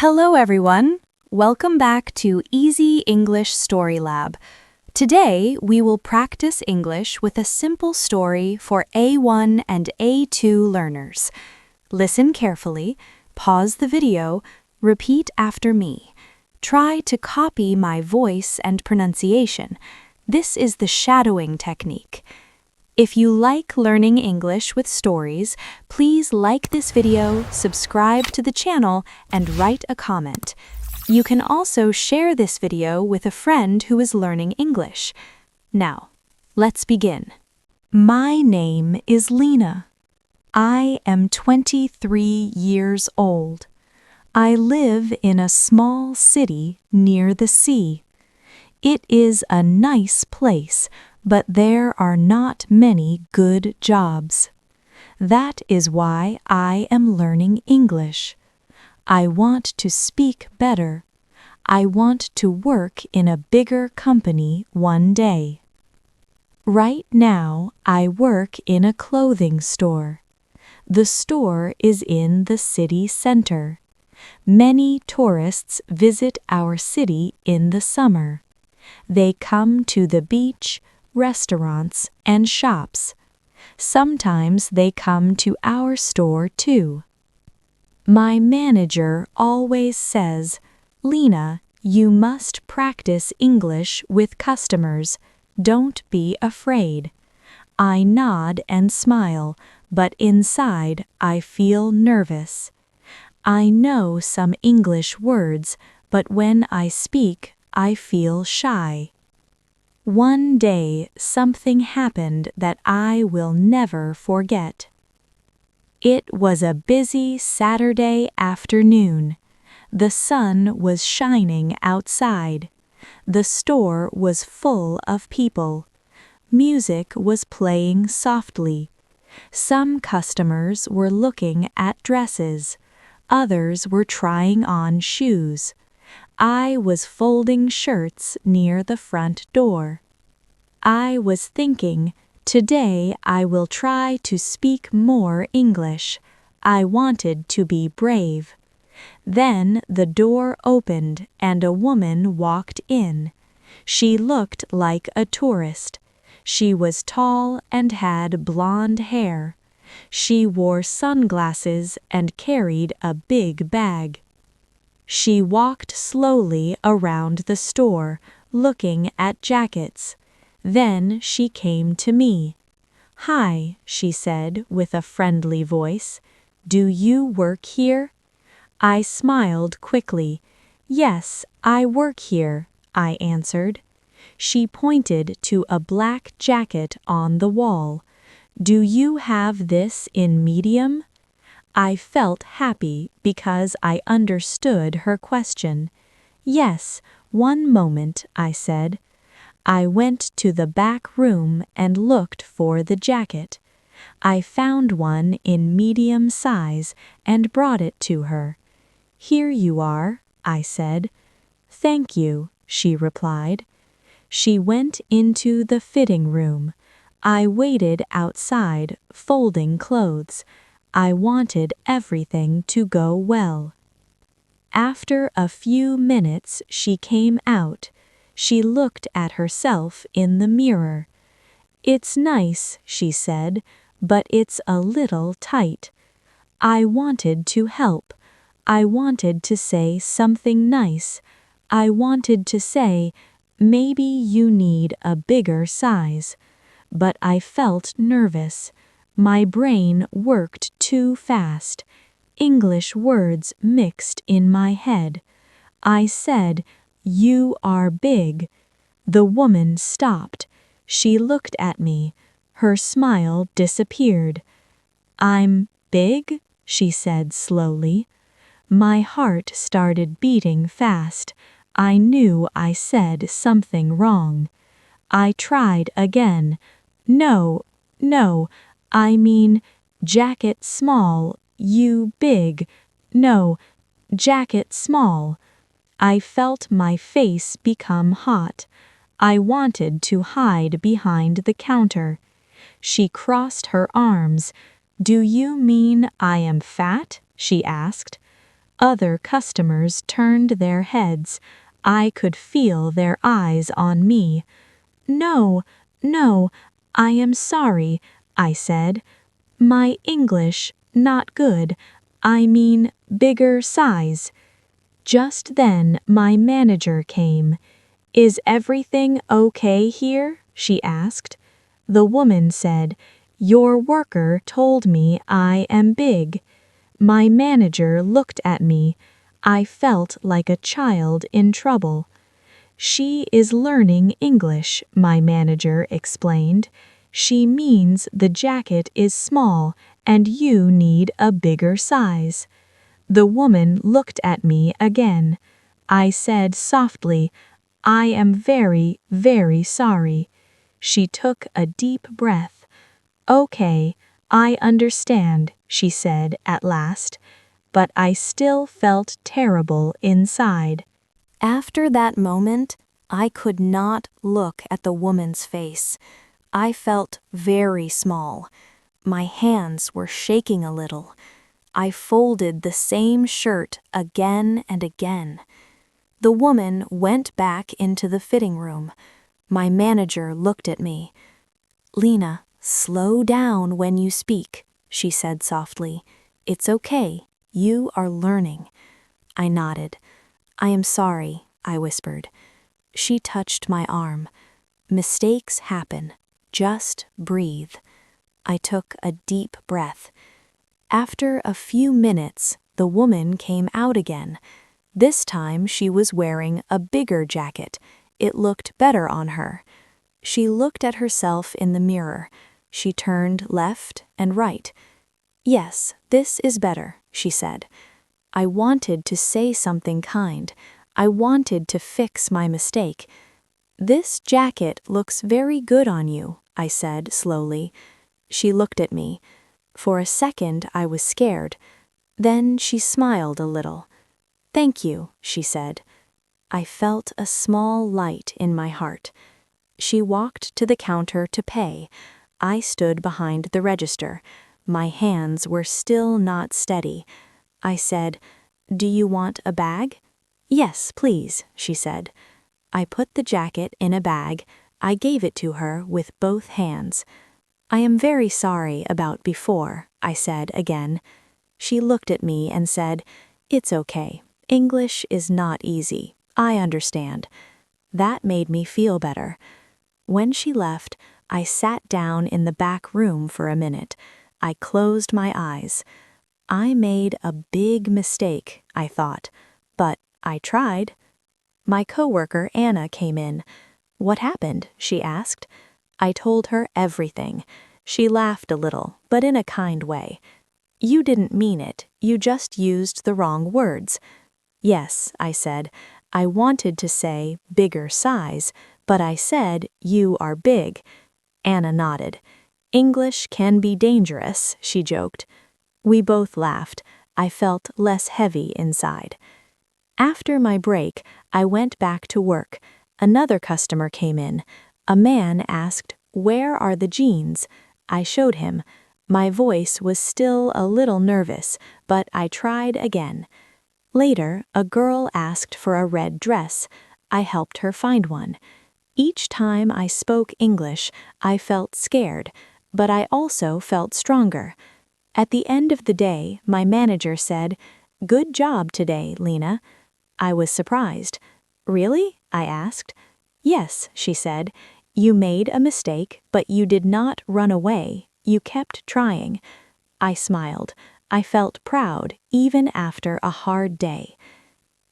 Hello everyone! Welcome back to Easy English StoryLab. Today we will practice English with a simple story for A1 and A2 learners. Listen carefully, pause the video, repeat after me. Try to copy my voice and pronunciation. This is the shadowing technique. If you like learning English with stories, please like this video, subscribe to the channel, and write a comment. You can also share this video with a friend who is learning English. Now, let's begin. My name is Lina. I am 23 years old. I live in a small city near the sea. It is a nice place, but there are not many good jobs. That is why I am learning English. I want to speak better. I want to work in a bigger company one day. Right now, I work in a clothing store. The store is in the city center. Many tourists visit our city in the summer. They come to the beach, restaurants, and shops. Sometimes they come to our store too. My manager always says, "Lina, you must practice English with customers. Don't be afraid." I nod and smile, but inside I feel nervous. I know some English words, but when I speak, I feel shy. One day, something happened that I will never forget. It was a busy Saturday afternoon. The sun was shining outside. The store was full of people. Music was playing softly. Some customers were looking at dresses. Others were trying on shoes. I was folding shirts near the front door. I was thinking, today I will try to speak more English. I wanted to be brave. Then the door opened and a woman walked in. She looked like a tourist. She was tall and had blonde hair. She wore sunglasses and carried a big bag. She walked slowly around the store, looking at jackets. Then she came to me. "Hi," she said with a friendly voice. "Do you work here?" I smiled quickly. "Yes, I work here," I answered. She pointed to a black jacket on the wall. "Do you have this in medium?" I felt happy because I understood her question. "Yes, one moment," I said. I went to the back room and looked for the jacket. I found one in medium size and brought it to her. "Here you are," I said. "Thank you," she replied. She went into the fitting room. I waited outside, folding clothes. I wanted everything to go well. After a few minutes, she came out. She looked at herself in the mirror. "It's nice," she said, "but it's a little tight." I wanted to help. I wanted to say something nice. I wanted to say, "Maybe you need a bigger size." But I felt nervous. My brain worked too fast. English words mixed in my head. I said, "You are big." The woman stopped. She looked at me. Her smile disappeared. "I'm big?" she said slowly. My heart started beating fast. I knew I said something wrong. I tried again. "No, no, I mean, jacket small, you big. No, jacket small." I felt my face become hot. I wanted to hide behind the counter. She crossed her arms. "Do you mean I am fat?" she asked. Other customers turned their heads. I could feel their eyes on me. No, no, I am sorry, I said. My English, not good. I mean bigger size. Just then my manager came. Is everything okay here? She asked. The woman said, Your worker told me I am big. My manager looked at me. I felt like a child in trouble. She is learning English, my manager explained. She means the jacket is small and you need a bigger size. The woman looked at me again. I said softly, I am very, very sorry. She took a deep breath. Okay, I understand, she said at last, but I still felt terrible inside. After that moment, I could not look at the woman's face. I felt very small. My hands were shaking a little. I folded the same shirt again and again. The woman went back into the fitting room. My manager looked at me. Lina, slow down when you speak, she said softly. It's okay. You are learning. I nodded. I am sorry, I whispered. She touched my arm. Mistakes happen. Just breathe. I took a deep breath. After a few minutes, the woman came out again. This time she was wearing a bigger jacket. It looked better on her. She looked at herself in the mirror. She turned left and right. Yes, this is better, she said. I wanted to say something kind. I wanted to fix my mistake. This jacket looks very good on you, I said slowly. She looked at me. For a second I was scared. Then she smiled a little. Thank you, she said. I felt a small light in my heart. She walked to the counter to pay. I stood behind the register. My hands were still not steady. I said, Do you want a bag? Yes, please, she said. I put the jacket in a bag. I gave it to her with both hands. I am very sorry about before, I said again. She looked at me and said, It's okay. English is not easy. I understand. That made me feel better. When she left, I sat down in the back room for a minute. I closed my eyes. I made a big mistake, I thought, but I tried. My coworker Anna came in. What happened? She asked. I told her everything. She laughed a little, but in a kind way. You didn't mean it. You just used the wrong words. Yes, I said. I wanted to say bigger size, but I said you are big. Anna nodded. English can be dangerous, she joked. We both laughed. I felt less heavy inside. After my break, I went back to work. Another customer came in. A man asked, Where are the jeans? I showed him. My voice was still a little nervous, but I tried again. Later, a girl asked for a red dress. I helped her find one. Each time I spoke English, I felt scared, but I also felt stronger. At the end of the day, my manager said, Good job today, Lina. I was surprised. Really? I asked. Yes, she said. You made a mistake, but you did not run away. You kept trying. I smiled. I felt proud, even after a hard day.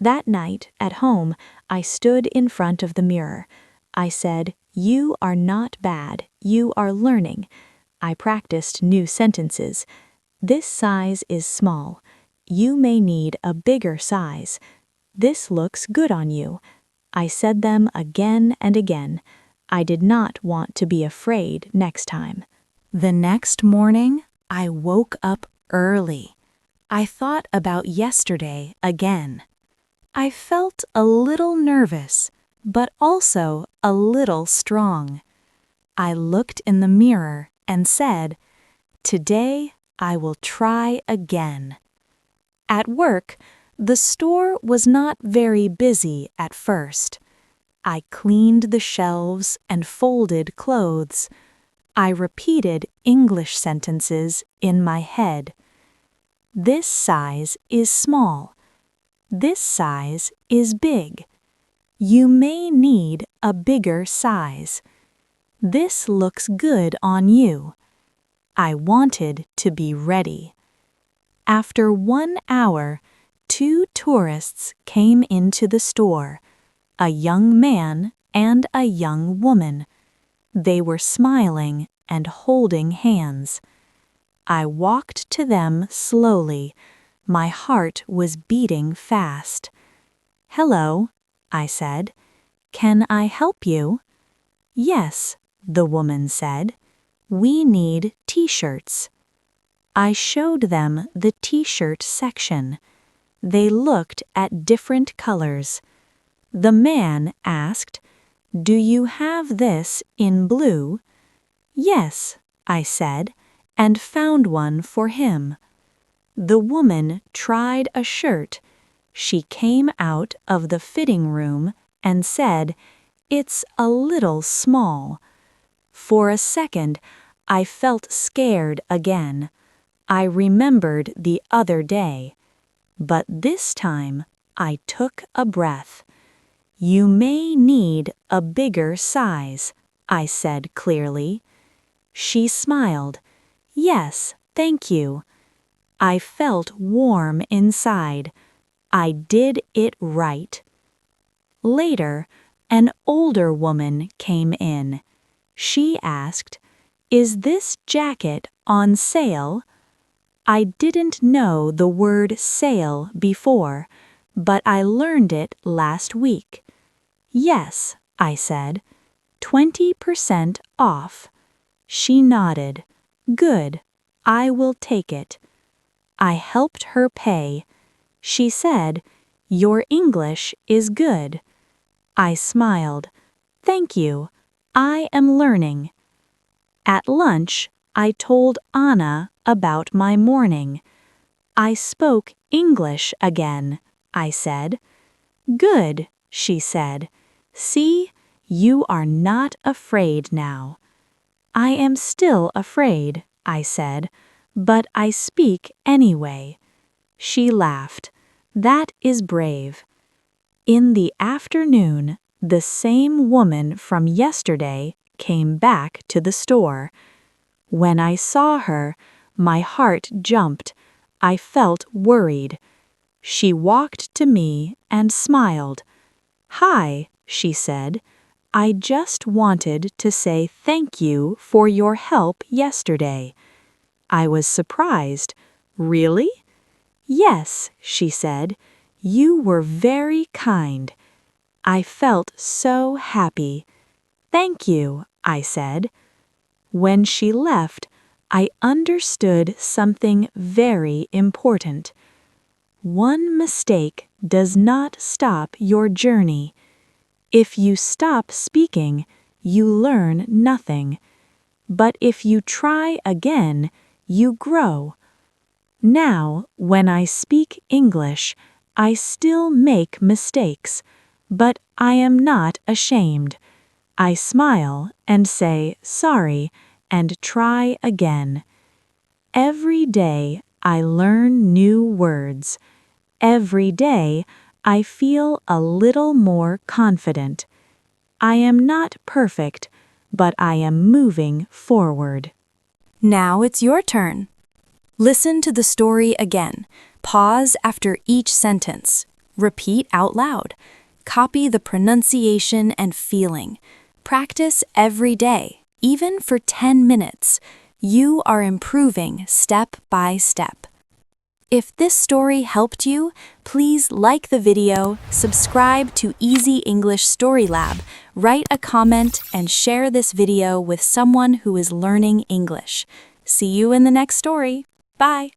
That night, at home, I stood in front of the mirror. I said, You are not bad. You are learning. I practiced new sentences. This size is small. You may need a bigger size. This looks good on you. I said them again and again. I did not want to be afraid next time. The next morning, I woke up early. I thought about yesterday again. I felt a little nervous, but also a little strong. I looked in the mirror and said, Today I will try again. At work, The store was not very busy at first. I cleaned the shelves and folded clothes. I repeated English sentences in my head. This size is small. This size is big. You may need a bigger size. This looks good on you. I wanted to be ready. After 1 hour, 2 tourists came into the store, a young man and a young woman. They were smiling and holding hands. I walked to them slowly. My heart was beating fast. "Hello," I said. "Can I help you?" "Yes," the woman said. "We need t-shirts." I showed them the t-shirt section. They looked at different colors. The man asked, "Do you have this in blue?" "Yes," I said, and found one for him. The woman tried a shirt. She came out of the fitting room and said, "It's a little small." For a second, I felt scared again. I remembered the other day. But this time, I took a breath. "You may need a bigger size," I said clearly. She smiled. "Yes, thank you." I felt warm inside. I did it right. Later, an older woman came in. She asked, "Is this jacket on sale?" I didn't know the word sale before, but I learned it last week. "Yes," I said. 20% off." She nodded. "Good. I will take it." I helped her pay. She said, "Your English is good." I smiled. "Thank you. I am learning." At lunch, I told Anna about my morning. "I spoke English again," I said. "Good," she said. "See, you are not afraid now." "I am still afraid," I said, "but I speak anyway." She laughed. "That is brave." In the afternoon, the same woman from yesterday came back to the store. When I saw her, my heart jumped. I felt worried. She walked to me and smiled. "Hi," she said. "I just wanted to say thank you for your help yesterday." I was surprised. "Really?" "Yes," she said. "You were very kind." I felt so happy. "Thank you," I said. When she left, I understood something very important. One mistake does not stop your journey. If you stop speaking, you learn nothing. But if you try again, you grow. Now, when I speak English, I still make mistakes, but I am not ashamed. I smile and say sorry and try again. Every day I learn new words. Every day I feel a little more confident. I am not perfect, but I am moving forward. Now it's your turn. Listen to the story again. Pause after each sentence. Repeat out loud. Copy the pronunciation and feeling. Practice every day, even for 10 minutes. You are improving step by step. If this story helped you, please like the video, subscribe to Easy English StoryLab, write a comment, and share this video with someone who is learning English. See you in the next story. Bye!